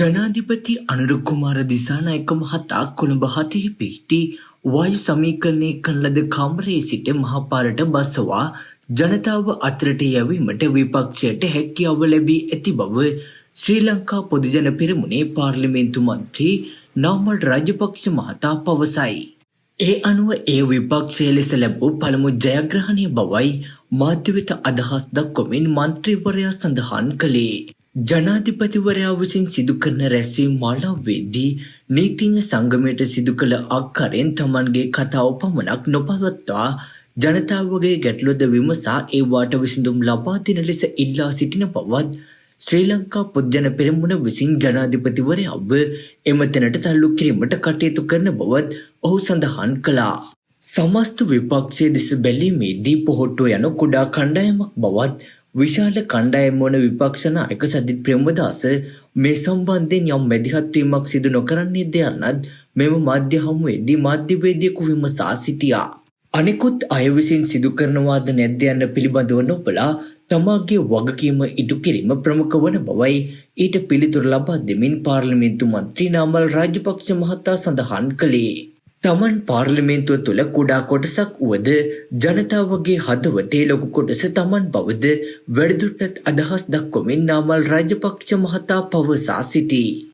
ජනාධිපති අනුර කුමාර දිසානායක මහතා කොළඹ 7 පිහිටි වායු සමීකරණය කරන ලද කාමරයේ සිට මහපාරට බසවා ජනතාව අතරට යැවීමට විපක්ෂයට හැකියාව ලැබී ඇති බව ශ්‍රී ලංකා පොදුජන පෙරමුණේ පාර්ලිමේන්තු මන්ත්‍රී නාමල් රාජපක්ෂ මහතා පවසයි. ඒ අනුව ඒ විපක්ෂය ලෙස ලැබූ පළමු ජයග්‍රහණය බවයි මාධ්‍ය වෙත අදහස් දක්වමින් මන්ත්‍රීවරයා සඳහන් කළේ. ජනාධිපතිවරයා විසින් සිදු කරන රැස්වීම් මාලාවේදී නීතිඥ සංගමයට සිදු කළ අක්කරෙන් තමන්ගේ කතාව පමණක් නොපවත්වා ජනතාවගේ ගැටලුද විමසා ඒවාට විසඳුම් ලබා දෙන ලෙස ඉල්ලා සිටින බවත් ශ්‍රී ලංකා පොදුජන පෙරමුණ විසින් ජනාධිපතිවරයාව එම තැනට තල්ලු කිරීමට කටයුතු කරන බවත් ඔහු සඳහන් කළා. සමස්ත විපක්ෂයේ දෙස බැලීමේදී පොහොට්ටුව යන කුඩා කණ්ඩායමක් බවත් විශාල කණ්ඩායම වන විපක්ෂ නායක සජිත් ප්‍රේමදාස මේ සම්බන්ධයෙන් යම් මැදිහත් වීමක් සිදු නොකරන්නේද යන්නත් මෙම මාධ්‍ය හමුවේදී මාධ්‍යවේදියෙකු විමසා සිටියා. අනිකුත් අය විසින් සිදු කරනවාද නැද්ද යන්න පිළිබඳව නොබලා තමාගේ වගකීම ඉටු කිරීම ප්‍රමුඛ වන බවයි ඊට පිළිතුරු ලබා දෙමින් පාර්ලිමේන්තු මන්ත්‍රී නාමල් රාජපක්ෂ මහතා සඳහන් කළේ. තමන් පාර්ලිමේන්තුව තුළ කුඩා කොටසක් වුවද ජනතාවගේ හදවතේ ලොකු කොටස තමන් බවද වැඩිදුරටත් අදහස් දක්වමින් නාමල් රාජපක්ෂ මහතා පවසා සිටී.